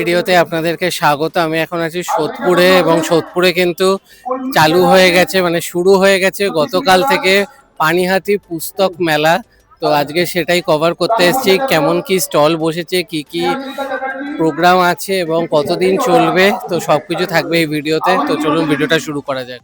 ভিডিওতে আপনাদেরকে স্বাগত। আমি এখন আছি সোদপুরে এবং সোদপুরে কিন্তু চালু হয়ে গেছে, মানে শুরু হয়ে গেছে গতকাল থেকে পানিহাটি পুস্তক মেলা। তো আজকে সেটাই কভার করতে এসেছি, কেমন কি স্টল বসেছে, কি কি প্রোগ্রাম আছে এবং কতদিন চলবে, তো সবকিছু থাকবে এই ভিডিওতে। তো চলুন ভিডিওটা শুরু করা যাক।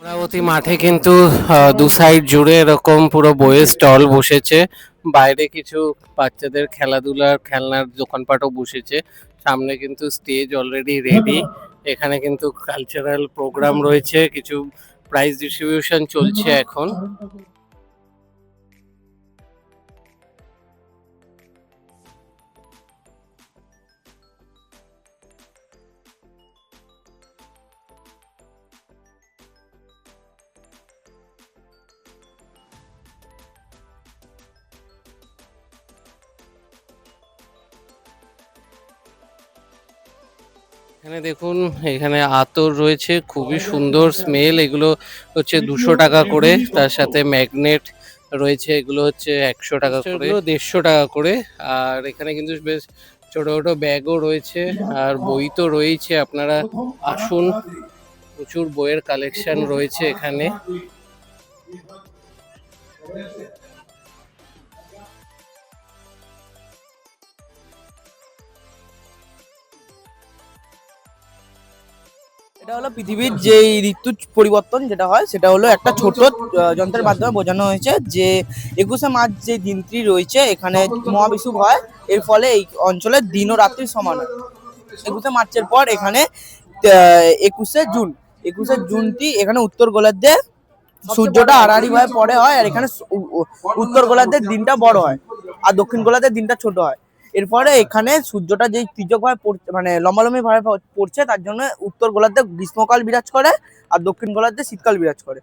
অমরাবতী মাঠে কিন্তু দু সাইড জুড়ে এরকম পুরো বইয়ের স্টল বসেছে। বাইরে কিছু বাচ্চাদের খেলাধুলার খেলনার দোকানপাটও বসেছে। সামনে কিন্তু স্টেজ অলরেডি রেডি। এখানে কিন্তু কালচারাল প্রোগ্রাম রয়েছে, কিছু প্রাইজ ডিস্ট্রিবিউশন চলছে এখন। এখানে দেখুন, এখানে আতর রয়েছে, খুবই সুন্দর স্মেল। এগুলো হচ্ছে 200 টাকা করে, তার সাথে ম্যাগনেট রয়েছে, এগুলো হচ্ছে 100 টাকা করে, 150 টাকা করে। আর এখানে কিন্তু বেশ ছোট ছোট ব্যাগও রয়েছে, আর বই তো রয়েছে। আপনারা আসুন, প্রচুর বইয়ের কালেকশন রয়েছে এখানে। এটা হলো পৃথিবীর যে ঋতু পরিবর্তন যেটা হয় সেটা হলো একটা ছোট যন্ত্রের মাধ্যমে বোঝানো হয়েছে যে 21শে মার্চ যে দিনটি রয়েছে এখানে মহাবিষুব হয়। এর ফলে এই অঞ্চলে দিন ও রাত্রির সমান হয়। 21শে মার্চের পর এখানে 21শে জুন, 21শে জুনটি এখানে উত্তর গোলার্ধে সূর্যটা আড়াআড়ি ভাবে পরে হয়, আর এখানে উত্তর গোলার্ধের দিনটা বড় হয় আর দক্ষিণ গোলার্ধের দিনটা ছোট হয়। এরপরে এখানে সূর্যটা যেই তির্যক ভাবে মানে লম্বালম্বি ভাবে পড়ছে, তার জন্য উত্তর গোলার্ধে গ্রীষ্মকাল বিরাজ করে আর দক্ষিণ গোলার্ধে শীতকাল বিরাজ করে।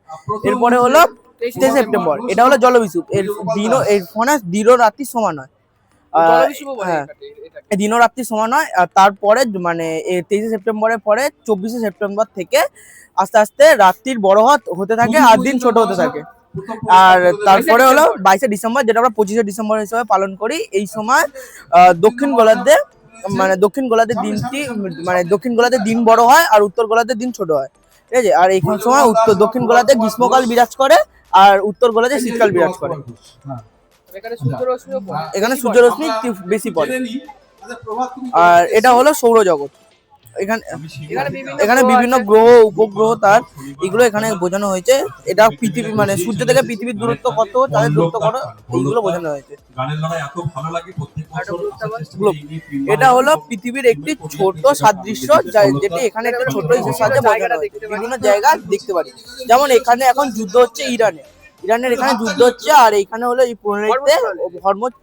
এরপরে হলো 23শে সেপ্টেম্বর, এটা হলো জলবিষুব। এর দিনও এর ফলে দিন ও রাত্রি সমান হয়। হ্যাঁ, দিন ও রাত্রি সমান হয়। আর তারপরে মানে 23শে সেপ্টেম্বরের পরে 24শে সেপ্টেম্বর থেকে আস্তে আস্তে রাত্রির বড় হতে থাকে আর দিন ছোট হতে থাকে। আর তারপরে হলো 22শে ডিসেম্বর, যেটা আমরা 25শে ডিসেম্বর হিসেবে পালন করি। এই সময় দক্ষিণ গোলার্ধে দক্ষিণ গোলার্ধের দিনটি মানে দক্ষিণ গোলার্ধের দিন বড় হয় আর উত্তর গোলার্ধের দিন ছোট হয়, ঠিক আছে। আর এই সময় দক্ষিণ গোলার্ধে গ্রীষ্মকাল বিরাজ করে আর উত্তর গোলার্ধে শীতকাল বিরাজ করে। এখানে সূর্য রশ্মি বেশি পড়ে। আর এটা হলো সৌরজগৎ। এখানে এখানে বিভিন্ন গ্রহ উপগ্রহ তার এগুলো এখানে বোঝানো হয়েছে। এটা পৃথিবী মানে সূর্য থেকে পৃথিবীর দূরত্ব কত, তাদের দূরত্ব কত, এইগুলো বোঝানো হয়েছে। এটা হলো পৃথিবীর একটি ছোট সাদৃশ্য, যেটি এখানে একটা ছোট ইসের সাহায্যে বোঝানো হয়েছে। বিভিন্ন জায়গা দেখতে পারি, যেমন এখানে এখন যুদ্ধ হচ্ছে ইরানের এখানে যুদ্ধ হচ্ছে। আর এখানে হলো এই প্রণালীতে হরমুজ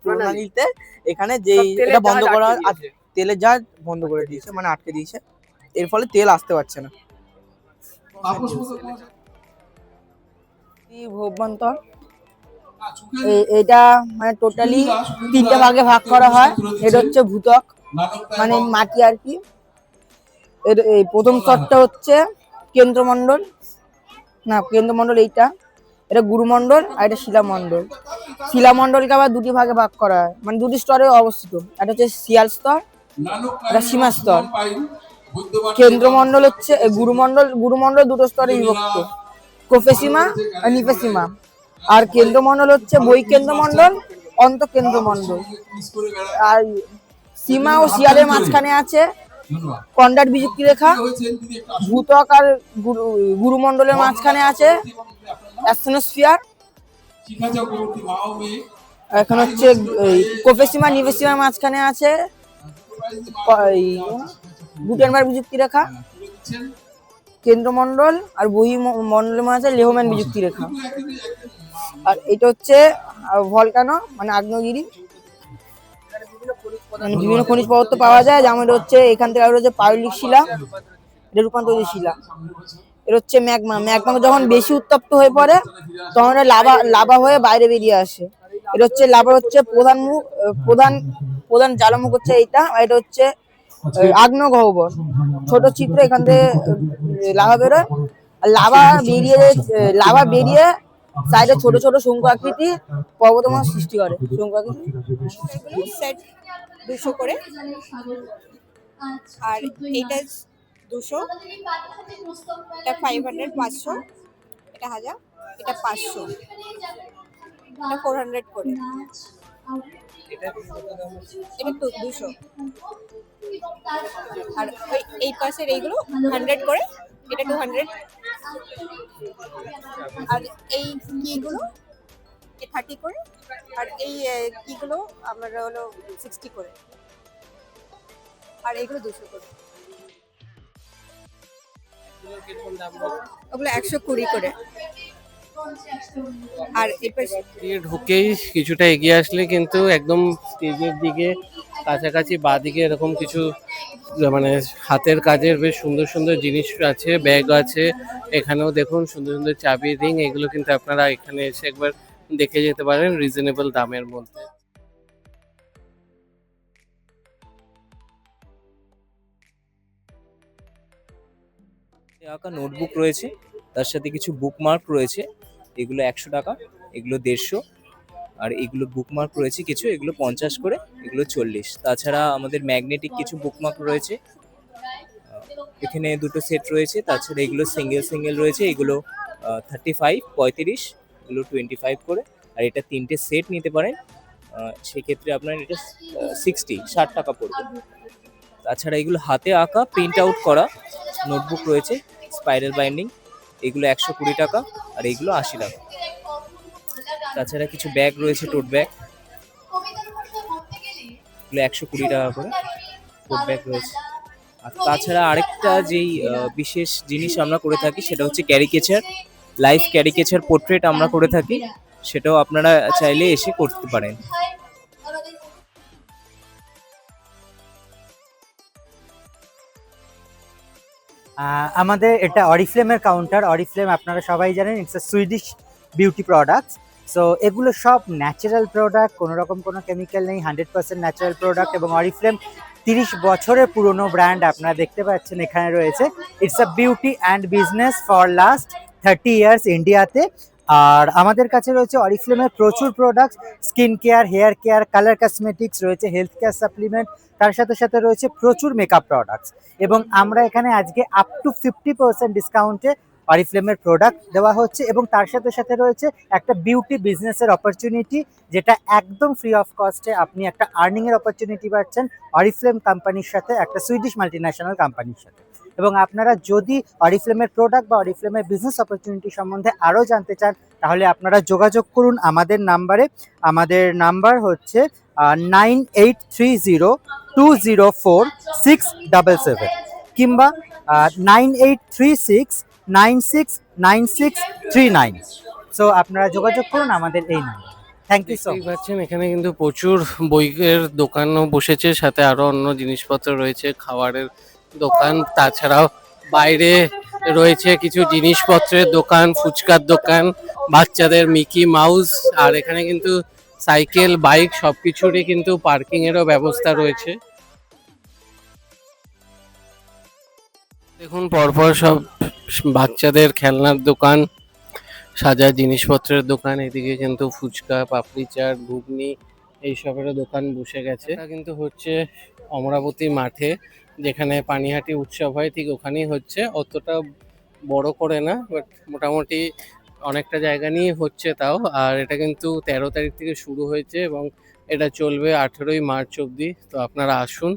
প্রণালীতে এখানে যে এটা বন্ধ করা আছে, তেলের জাহাজ বন্ধ করে দিয়েছে, মানে আটকে দিয়েছে। এর ফলে তেল আসতে পারছে না। ভোগান্তর এটা মানে টোটালি 3টে ভাগে ভাগ করা হয়। এটা হচ্ছে ভূত্বক, মানে মাটি আর কি। এর এই প্রথম স্তরটা হচ্ছে কেন্দ্রমণ্ডল, কেন্দ্রমণ্ডল এইটা, এটা গুরুমণ্ডল আর এটা শিলামণ্ডল। শিলামণ্ডলকে আবার 2টি ভাগে ভাগ করা হয়, মানে 2টি স্তরে অবস্থিত। একটা হচ্ছে শিয়াল স্তর, এটা সীমা স্তর। কেন্দ্রমণ্ডল হচ্ছে গুরুমণ্ডল 2টো স্তরে বিভক্ত, কোফেসীমা আর নিফেসীমা। আর কেন্দ্রমণ্ডল হচ্ছে বহিঃকেন্দ্রমণ্ডল, অন্তঃকেন্দ্রমণ্ডল। আর সীমা ও শিয়ালের মাঝখানে আছে কন্ডার বিযুক্তি রেখা। ভূত্বক আর গুরুমণ্ডলের মাঝখানে আছে অ্যাস্টেনোস্ফিয়ার। এখন হচ্ছে কোফেসীমা নিফেসীমার মাঝখানে আছে গুটেনবার্গ বিযুক্তি রেখা। কেন্দ্রমণ্ডল আর বহিঃমণ্ডলের মাঝে লেহম্যান বিযুক্তি রেখা। আর এটা হচ্ছে ভলকানো, মানে আগ্নেয়গিরি। মানে বিভিন্ন খনিজ পদার্থ পাওয়া যায়, যেমন হচ্ছে এখান থেকে হচ্ছে পাললিক শিলা, এটা রূপান্তরিত শিলা। এটা হচ্ছে ম্যাগমা। ম্যাগমা যখন বেশি উত্তপ্ত হয়ে পড়ে তখন এটা লাভা হয়ে বাইরে বেরিয়ে আসে। এটা হচ্ছে লাভার হচ্ছে প্রধান মুখ, প্রধান প্রধান জ্বালামুখ হচ্ছে এইটা, আর এটা হচ্ছে আগ্নেয় গহ্বর। ছোট ছিদ্র, এখান থেকে লাভা বেরোয়। আর লাভা বেরিয়ে সাইডে ছোট ছোট শঙ্কু আকৃতি পর্বতমালা সৃষ্টি করে। শঙ্কু আকৃতি সেট 200 করে, আর এইটা 200, এটা 500, 500, এটা 1000, এটা 500, এটা 400 করে, এটা 200, আর এই পাশের এইগুলো 100 করে, এটা 200, আর এই কিগুলো 30 করে, আর এই কিগুলো আমার হলো 60 করে, আর এইগুলো 200 করে। ওগুলো 120 করে। আর এই পাশে দিয়ে ঢুকেই কিছুটা এগিয়ে আসলে কিন্তু একদম স্টেজের দিকে কাছাকাছি বাঁদিকে এরকম কিছু মানে হাতের কাজের বেশ সুন্দর সুন্দর জিনিস আছে, ব্যাগ আছে। এখানেও দেখুন সুন্দর সুন্দর চাবি, রিং, এগুলো কিন্তু আপনারা এখানে এসে একবার দেখে যেতে পারেন রিজনেবল দামের মধ্যে। আঁকা নোটবুক রয়েছে, তার সাথে কিছু বুকমার্ক রয়েছে, এগুলো 100 টাকা, এগুলো 150, আর এগুলো বুকমার্ক রয়েছে কিছু, এগুলো 50 করে, এগুলো 40। তাছাড়া আমাদের ম্যাগনেটিক কিছু বুকমার্ক রয়েছে, এখানে দুটো সেট রয়েছে। তাছাড়া এগুলো সিঙ্গেল সিঙ্গেল রয়েছে, এগুলো 35, 35, এগুলো 25 করে, আর এটা 3টে সেট নিতে পারেন, সেক্ষেত্রে আপনার এটা 60 টাকা পড়বে। তাছাড়া এগুলো হাতে আঁকা প্রিন্ট আউট করা নোটবুক রয়েছে, স্পাইরাল বাইন্ডিং, এগুলো 120 টাকা, আর এগুলো 80 টাকা। তাছাড়া কিছু ব্যাগ রয়েছে, টোট ব্যাগ, এগুলো 120 টাকা করে টোট ব্যাগ রয়েছে। আর তাছাড়া আরেকটা যেই বিশেষ জিনিস আমরা করে থাকি সেটা হচ্ছে ক্যারিকেচার, লাইভ ক্যারিকেচার পোর্ট্রেট আমরা করে থাকি, সেটাও আপনারা চাইলে এসে করতে পারেন। আমাদের এটা অরিফ্লেমের কাউন্টার। অরিফ্লেম আপনারা সবাই জানেন, it's a Swedish beauty products. So এগুলো সব ন্যাচারাল প্রোডাক্ট, কোনো রকম কোনো কেমিক্যাল নেই, 100% ন্যাচারাল প্রোডাক্ট। এবং অরিফ্লেম 30 বছরের পুরনো ব্র্যান্ড, আপনারা দেখতে পাচ্ছেন এখানে রয়েছে। It's a beauty and business for last 30 years ইন্ডিয়াতে। আর আমাদের কাছে রয়েছে অরিফ্লেমের প্রচুর products, skin care, hair care, colour cosmetics রয়েছে, হেলথ কেয়ার সাপ্লিমেন্ট, তার সাথে সাথে রয়েছে প্রচুর মেকআপ প্রোডাক্টস। এবং আমরা এখানে আজকে আপ টু 50% ডিসকাউন্টে অরিফ্লেমের প্রোডাক্ট দেওয়া হচ্ছে, এবং তার সাথে সাথে রয়েছে একটা বিউটি বিজনেসের অপরচুনিটি, যেটা একদম ফ্রি অফ কস্টে আপনি একটা আর্নিংয়ের অপরচুনিটি পাচ্ছেন অরিফ্লেম কোম্পানির সাথে, একটা সুইডিশ মাল্টিন্যাশনাল কোম্পানির সাথে। এবং আপনারা যদি অরিফ্লেমের প্রোডাক্ট বা অরিফ্লেমের বিজনেস অপরচুনিটি সম্বন্ধে আরও জানতে চান, তাহলে আপনারা যোগাযোগ করুন আমাদের নাম্বারে। আমাদের নাম্বার হচ্ছে 9830204677, কিংবা 9836969639। সো আপনারা যোগাযোগ করুন আমাদের এই নাম্বার। থ্যাংক ইউ সো দেখতেই মাচ। পাচ্ছেন এখানে কিন্তু প্রচুর বইয়ের দোকানও বসেছে, সাথে আরো অন্য জিনিসপত্র রয়েছে, খাবারের দোকান। তাছাড়াও বাইরে রয়েছে কিছু জিনিসপত্রের দোকান, ফুচকার দোকান, বাচ্চাদের মিকি মাউস। আর এখানে কিন্তু সাইকেল, বাইক সবকিছুরই কিন্তু পার্কিং এরও ব্যবস্থা রয়েছে। দেখুন পরপর সব বাচ্চাদের খেলনার দোকান, সাজার জিনিসপত্রের দোকান, এদিকে কিন্তু ফুচকা, পাপড়ি চাট, ঘুগনি এইসবেরও দোকান বসে গেছে। এটা কিন্তু হচ্ছে অমরাবতী মাঠে, যেখানে পানিহাটি উৎসব হয়, ঠিক ওখানেই হচ্ছে। অতটা বড় করে না, বাট মোটামুটি অনেকটা জায়গা নিয়ে হচ্ছে তাও। আর এটা কিন্তু 13 তারিখ থেকে শুরু হয়েছে এবং এটা চলবে 18ই মার্চ অবধি। তো আপনারা আসুন,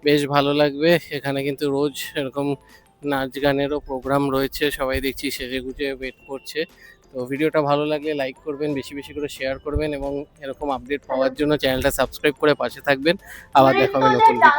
বেশ ভালো লাগবে। এখানে কিন্তু রোজ এরকম নাচ গানেরও প্রোগ্রাম রয়েছে, সবাই দেখছি সেজে গুজে ওয়েট করছে। তো ভিডিওটা ভালো লাগলে লাইক করবেন, বেশি বেশি করে শেয়ার করবেন, এবং এরকম আপডেট পাওয়ার জন্য চ্যানেলটা সাবস্ক্রাইব করে পাশে থাকবেন। আবার দেখা হবে নতুন ভিডিও।